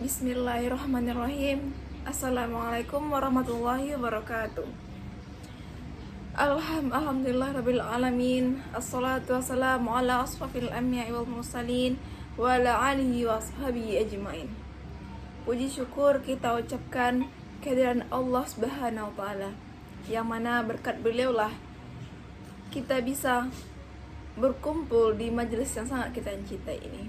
Bismillahirrahmanirrahim. Assalamualaikum warahmatullahi wabarakatuh. Alhamdulillahirrabbilalamin. Assalatu wassalamu ala asrafil anbiya'i wal mursalin wa ala alihi wa ashabihi ajmain. Puji syukur kita ucapkan kehadiran Allah Subhanahu wa ta'ala, yang mana berkat beliaulah kita bisa berkumpul di majelis yang sangat kita cintai ini.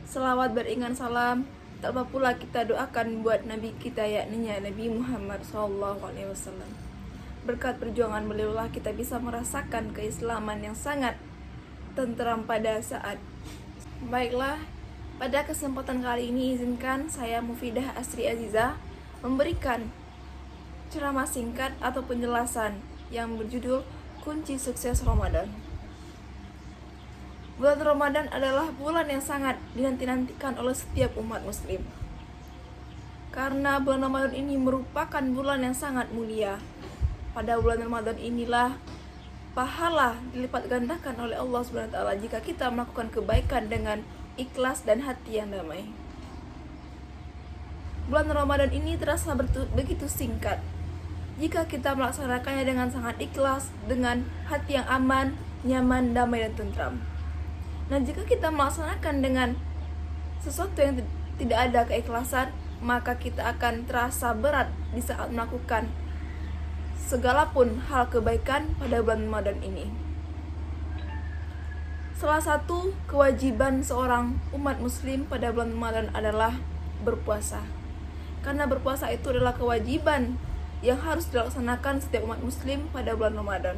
Selawat beringat salam tak lupa pula kita doakan buat Nabi kita, yakni Nabi Muhammad SAW. Berkat perjuangan beliaulah kita bisa merasakan keislaman yang sangat tenteram pada saat. Baiklah, pada kesempatan kali ini izinkan saya Mufidah Asri Aziza memberikan ceramah singkat atau penjelasan yang berjudul Kunci Sukses Ramadan. Bulan Ramadan adalah bulan yang sangat dinanti-nantikan oleh setiap umat muslim. Karena bulan Ramadan ini merupakan bulan yang sangat mulia. Pada bulan Ramadan inilah pahala dilipat gandakan oleh Allah SWT jika kita melakukan kebaikan dengan ikhlas dan hati yang damai. Bulan Ramadan ini terasa begitu singkat. Jika kita melaksanakannya dengan sangat ikhlas, dengan hati yang aman, nyaman, damai, dan tentram. Nah, jika kita melaksanakan dengan sesuatu yang tidak ada keikhlasan, maka kita akan terasa berat di saat melakukan segala pun hal kebaikan pada bulan Ramadan ini. Salah satu kewajiban seorang umat muslim pada bulan Ramadan adalah berpuasa. Karena berpuasa itu adalah kewajiban yang harus dilaksanakan setiap umat muslim pada bulan Ramadan.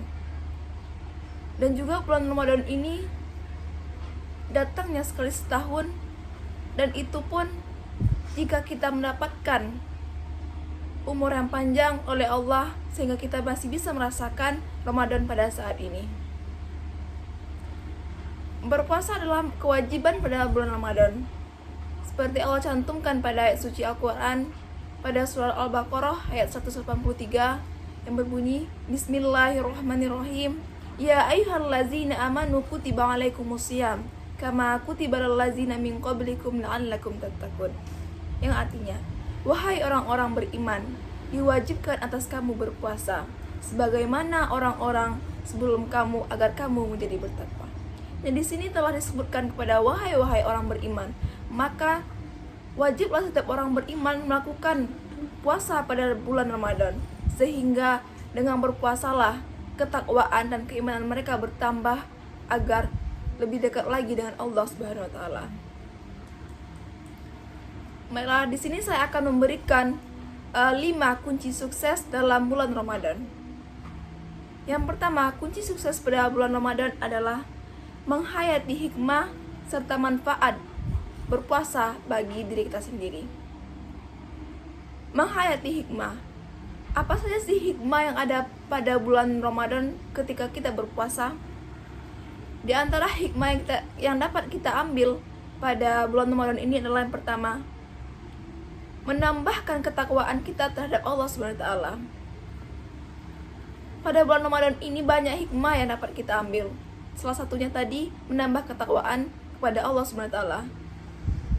Dan juga bulan Ramadan ini datangnya sekali setahun, dan itu pun jika kita mendapatkan umur yang panjang oleh Allah sehingga kita masih bisa merasakan Ramadan pada saat ini. Berpuasa adalah kewajiban pada bulan Ramadan, seperti Allah cantumkan pada ayat suci Al-Quran pada surah Al-Baqarah ayat 183 yang berbunyi, Bismillahirrahmanirrahim. Ya ayyuhallazina amanu kutiba alaikumusiyam kama kutiba alal ladzina min qablikum la'allakum tattaqun. Yang artinya, wahai orang-orang beriman, diwajibkan atas kamu berpuasa sebagaimana orang-orang sebelum kamu agar kamu menjadi bertakwa. Dan di sini telah disebutkan kepada wahai orang beriman, maka wajiblah setiap orang beriman melakukan puasa pada bulan Ramadan, sehingga dengan berpuasalah ketakwaan dan keimanan mereka bertambah agar lebih dekat lagi dengan Allah Subhanahu wa taala. Baiklah, di sini saya akan memberikan 5 kunci sukses dalam bulan Ramadan. Yang pertama, kunci sukses pada bulan Ramadan adalah menghayati hikmah serta manfaat berpuasa bagi diri kita sendiri. Menghayati hikmah. Apa saja sih hikmah yang ada pada bulan Ramadan ketika kita berpuasa? Di antara hikmah yang dapat kita ambil pada bulan Ramadan ini adalah yang pertama, menambahkan ketakwaan kita terhadap Allah SWT. Pada bulan Ramadan ini banyak hikmah yang dapat kita ambil. Salah satunya tadi, menambah ketakwaan kepada Allah SWT.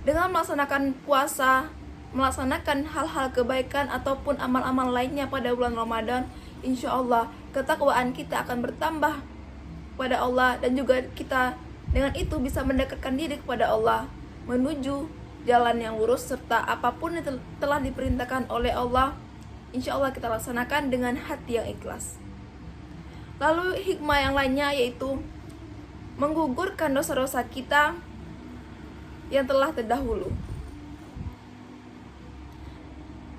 Dengan melaksanakan puasa, melaksanakan hal-hal kebaikan ataupun amal-amal lainnya pada bulan Ramadan, insya Allah ketakwaan kita akan bertambah kepada Allah, dan juga kita dengan itu bisa mendekatkan diri kepada Allah menuju jalan yang lurus, serta apapun yang telah diperintahkan oleh Allah, insya Allah kita laksanakan dengan hati yang ikhlas. Lalu hikmah yang lainnya yaitu menggugurkan dosa-dosa kita yang telah terdahulu.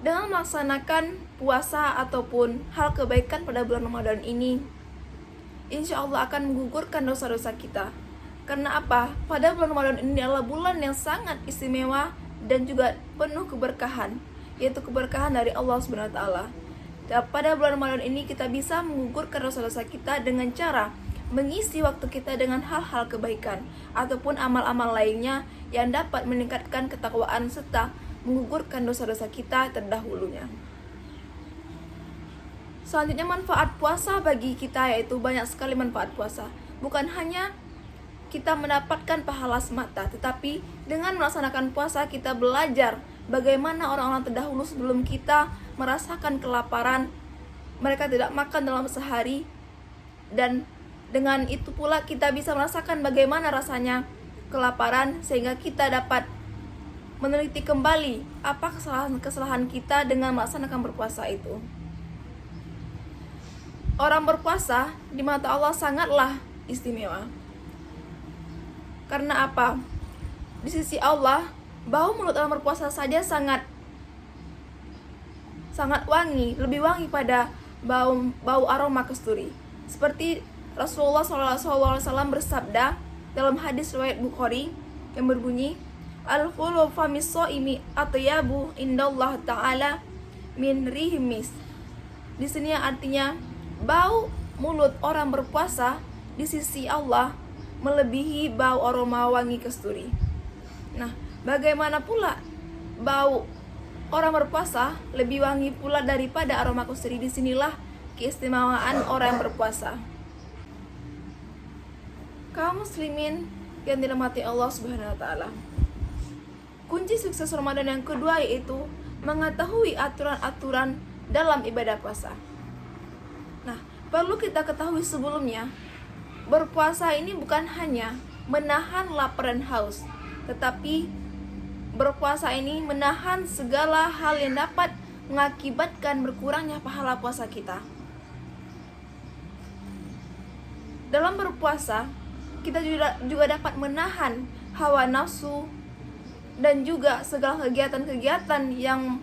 Dengan melaksanakan puasa ataupun hal kebaikan pada bulan Ramadan ini, insya Allah akan menggugurkan dosa-dosa kita. Karena apa? Pada bulan Ramadan ini adalah bulan yang sangat istimewa dan juga penuh keberkahan, yaitu keberkahan dari Allah SWT. Dan pada bulan Ramadan ini kita bisa menggugurkan dosa-dosa kita dengan cara mengisi waktu kita dengan hal-hal kebaikan ataupun amal-amal lainnya yang dapat meningkatkan ketakwaan serta menggugurkan dosa-dosa kita terdahulunya. Selanjutnya, manfaat puasa bagi kita, yaitu banyak sekali manfaat puasa. Bukan hanya kita mendapatkan pahala semata, tetapi dengan melaksanakan puasa kita belajar bagaimana orang-orang terdahulu sebelum kita merasakan kelaparan. Mereka tidak makan dalam sehari, dan dengan itu pula kita bisa merasakan bagaimana rasanya kelaparan, sehingga kita dapat meneliti kembali apa kesalahan-kesalahan kita dengan melaksanakan berpuasa itu. Orang berpuasa di mata Allah sangatlah istimewa. Karena apa? Di sisi Allah, bau mulut orang berpuasa saja sangat wangi, lebih wangi pada bau aroma kasturi. Seperti Rasulullah SAW bersabda dalam hadis riwayat Bukhari yang berbunyi, al-khulu famis shaimi atyabu indallah ta'ala min rihimis. Di sini yang artinya bau mulut orang berpuasa di sisi Allah melebihi bau aroma wangi kasturi. Nah, bagaimana pula bau orang berpuasa lebih wangi pula daripada aroma kasturi? Disinilah keistimewaan orang yang berpuasa. Kaum muslimin yang dirahmati Allah Subhanahu wa taala. Kunci sukses Ramadan yang kedua yaitu mengetahui aturan-aturan dalam ibadah puasa. Nah, perlu kita ketahui sebelumnya, berpuasa ini bukan hanya menahan lapar dan haus, tetapi berpuasa ini menahan segala hal yang dapat mengakibatkan berkurangnya pahala puasa kita. Dalam berpuasa, kita juga dapat menahan hawa nafsu dan juga segala kegiatan-kegiatan yang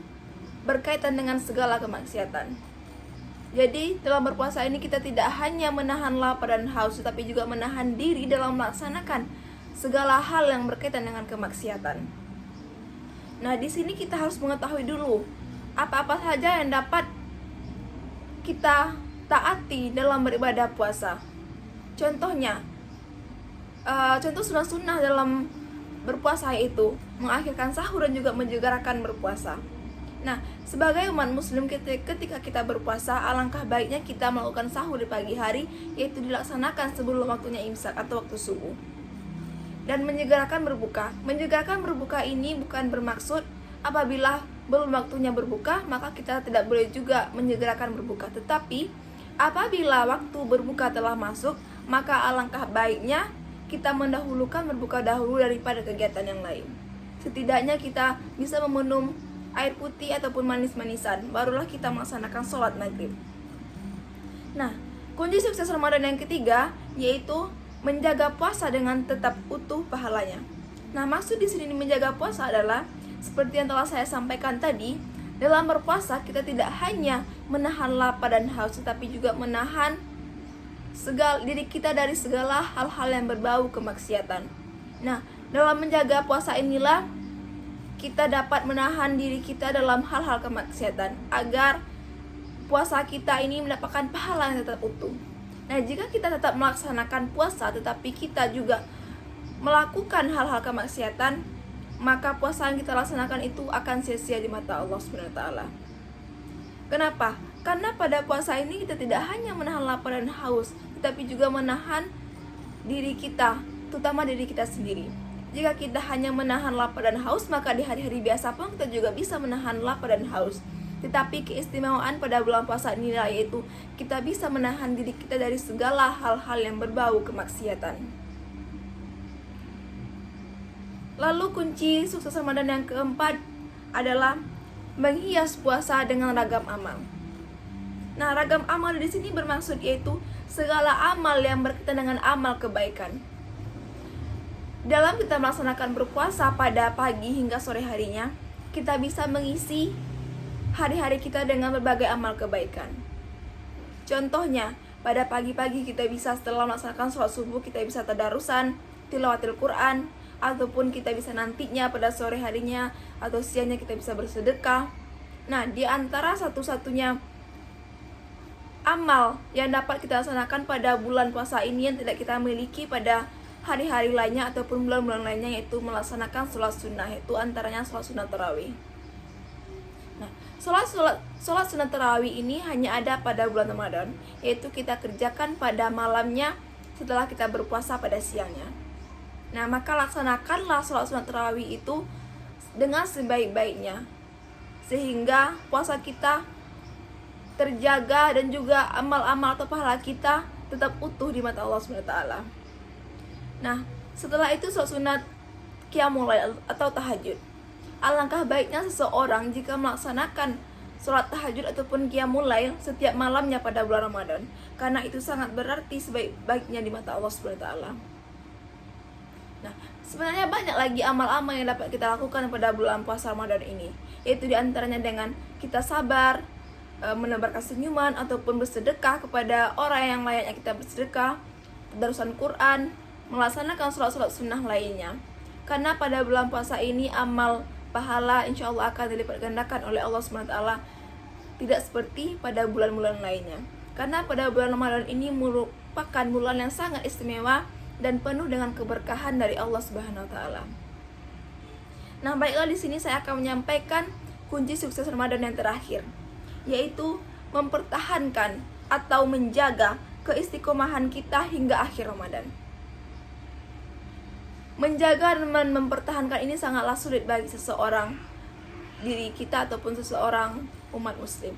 berkaitan dengan segala kemaksiatan. Jadi dalam berpuasa ini kita tidak hanya menahan lapar dan haus, tetapi juga menahan diri dalam melaksanakan segala hal yang berkaitan dengan kemaksiatan. Nah, di sini kita harus mengetahui dulu apa-apa saja yang dapat kita taati dalam beribadah puasa. Contohnya, contoh sunnah-sunnah dalam berpuasa yaitu mengakhirkan sahur dan juga menjegarakan berpuasa. Nah, sebagai umat muslim ketika kita berpuasa, alangkah baiknya kita melakukan sahur di pagi hari, yaitu dilaksanakan sebelum waktunya imsak atau waktu subuh. Dan menyegerakan berbuka. Menyegerakan berbuka ini bukan bermaksud apabila belum waktunya berbuka, maka kita tidak boleh juga menyegerakan berbuka. Tetapi apabila waktu berbuka telah masuk, maka alangkah baiknya kita mendahulukan berbuka dahulu daripada kegiatan yang lain. Setidaknya kita bisa meminum air putih ataupun manis-manisan, barulah kita melaksanakan sholat maghrib. Nah, kunci sukses Ramadan yang ketiga yaitu menjaga puasa dengan tetap utuh pahalanya. Nah, maksud di sini menjaga puasa adalah seperti yang telah saya sampaikan tadi, dalam berpuasa kita tidak hanya menahan lapar dan haus, tetapi juga menahan diri kita dari segala hal-hal yang berbau kemaksiatan. Nah, dalam menjaga puasa inilah kita dapat menahan diri kita dalam hal-hal kemaksiatan agar puasa kita ini mendapatkan pahala yang tetap utuh. Nah, jika kita tetap melaksanakan puasa tetapi kita juga melakukan hal-hal kemaksiatan, maka puasa yang kita laksanakan itu akan sia-sia di mata Allah Subhanahu wa taala. Kenapa? Karena pada puasa ini kita tidak hanya menahan lapar dan haus, tetapi juga menahan diri kita, terutama diri kita sendiri. Jika kita hanya menahan lapar dan haus, maka di hari-hari biasa pun kita juga bisa menahan lapar dan haus. Tetapi keistimewaan pada bulan puasa ini yaitu kita bisa menahan diri kita dari segala hal-hal yang berbau kemaksiatan. Lalu kunci sukses Ramadan yang keempat adalah menghias puasa dengan ragam amal. Nah, ragam amal di sini bermaksud yaitu segala amal yang berkaitan dengan amal kebaikan. Dalam kita melaksanakan berpuasa pada pagi hingga sore harinya, kita bisa mengisi hari-hari kita dengan berbagai amal kebaikan. Contohnya, pada pagi-pagi kita bisa setelah melaksanakan sholat subuh, kita bisa tadarusan, tilawatil Quran, ataupun kita bisa nantinya pada sore harinya atau siangnya kita bisa bersedekah. Nah, di antara satu-satunya amal yang dapat kita laksanakan pada bulan puasa ini yang tidak kita miliki pada hari-hari lainnya ataupun bulan-bulan lainnya, yaitu melaksanakan sholat sunnah, yaitu antaranya sholat sunnah tarawih. Nah, sholat sunnah tarawih ini hanya ada pada bulan Ramadan, yaitu kita kerjakan pada malamnya setelah kita berpuasa pada siangnya. Nah, maka laksanakanlah sholat sunat tarawih itu dengan sebaik-baiknya, sehingga puasa kita terjaga dan juga amal-amal atau pahala kita tetap utuh di mata Allah SWT. Nah, setelah itu sholat sunat qiyamul lail atau tahajud. Alangkah baiknya seseorang jika melaksanakan sholat tahajud ataupun qiyamul lail setiap malamnya pada bulan Ramadan, karena itu sangat berarti sebaik-baiknya di mata Allah SWT. Nah, sebenarnya banyak lagi amal-amal yang dapat kita lakukan pada bulan puasa Ramadan ini, yaitu diantaranya dengan kita sabar, menebarkan senyuman ataupun bersedekah kepada orang yang layaknya kita bersedekah, tadarusan Quran, melaksanakan sholat-sholat sunnah lainnya. Karena pada bulan puasa ini amal pahala insya Allah akan dilipat gandakan oleh Allah SWT, tidak seperti pada bulan-bulan lainnya. Karena pada bulan Ramadan ini merupakan bulan yang sangat istimewa dan penuh dengan keberkahan dari Allah Subhanahu wa taala. Nah, baiklah, di sini saya akan menyampaikan kunci sukses Ramadan yang terakhir, yaitu mempertahankan atau menjaga keistiqomahan kita hingga akhir Ramadan. Menjaga dan mempertahankan ini sangatlah sulit bagi seseorang diri kita ataupun seseorang umat muslim.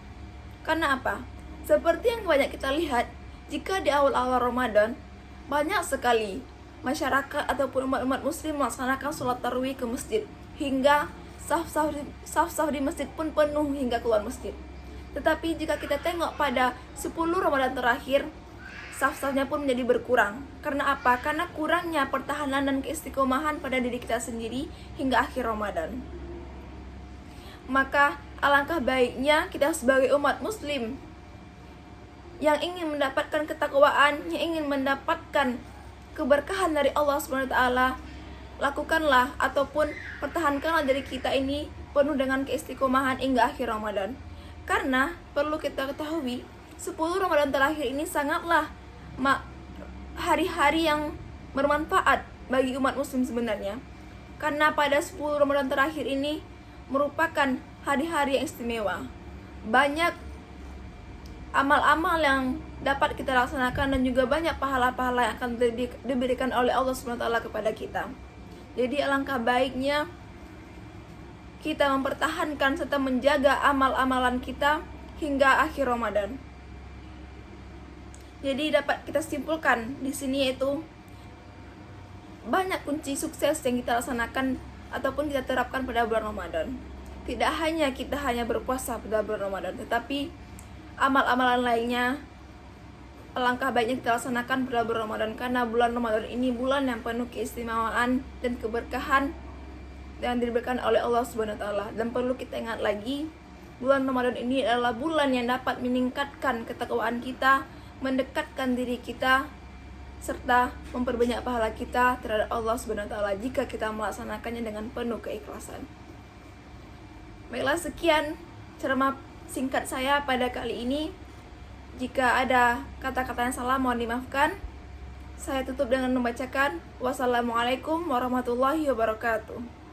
Karena apa? Seperti yang banyak kita lihat, jika di awal-awal Ramadan banyak sekali masyarakat ataupun umat muslim melaksanakan sholat tarawih ke masjid, hingga saf-saf di masjid pun penuh hingga keluar masjid. Tetapi jika kita tengok pada 10 Ramadan terakhir, saf-safnya pun menjadi berkurang. Karena apa? Karena kurangnya pertahanan dan keistiqomahan pada diri kita sendiri hingga akhir Ramadan. Maka alangkah baiknya kita sebagai umat muslim yang ingin mendapatkan ketakwaan, yang ingin mendapatkan keberkahan dari Allah SWT, lakukanlah ataupun pertahankanlah diri kita ini penuh dengan keistiqomahan hingga akhir Ramadan. Karena perlu kita ketahui, 10 Ramadan terakhir ini sangatlah hari-hari yang bermanfaat bagi umat muslim sebenarnya. Karena pada 10 Ramadan terakhir ini merupakan hari-hari yang istimewa. Banyak amal-amal yang dapat kita laksanakan dan juga banyak pahala-pahala yang akan diberikan oleh Allah SWT kepada kita. Jadi alangkah baiknya kita mempertahankan serta menjaga amal-amalan kita hingga akhir Ramadan. Jadi dapat kita simpulkan di sini yaitu banyak kunci sukses yang kita laksanakan ataupun kita terapkan pada bulan Ramadan. Tidak hanya kita berpuasa pada bulan Ramadan, tetapi amal-amalan lainnya alangkah baiknya kita laksanakan pada bulan Ramadan, karena bulan Ramadan ini bulan yang penuh keistimewaan dan keberkahan yang diberikan oleh Allah Subhanahu wa taala. Dan perlu kita ingat lagi, bulan Ramadan ini adalah bulan yang dapat meningkatkan ketakwaan kita, mendekatkan diri kita, serta memperbanyak pahala kita terhadap Allah Subhanahu wa taala jika kita melaksanakannya dengan penuh keikhlasan. Baiklah, sekian ceramah singkat saya pada kali ini. Jika ada kata-kata yang salah mohon dimaafkan. Saya tutup dengan membacakan wassalamualaikum warahmatullahi wabarakatuh.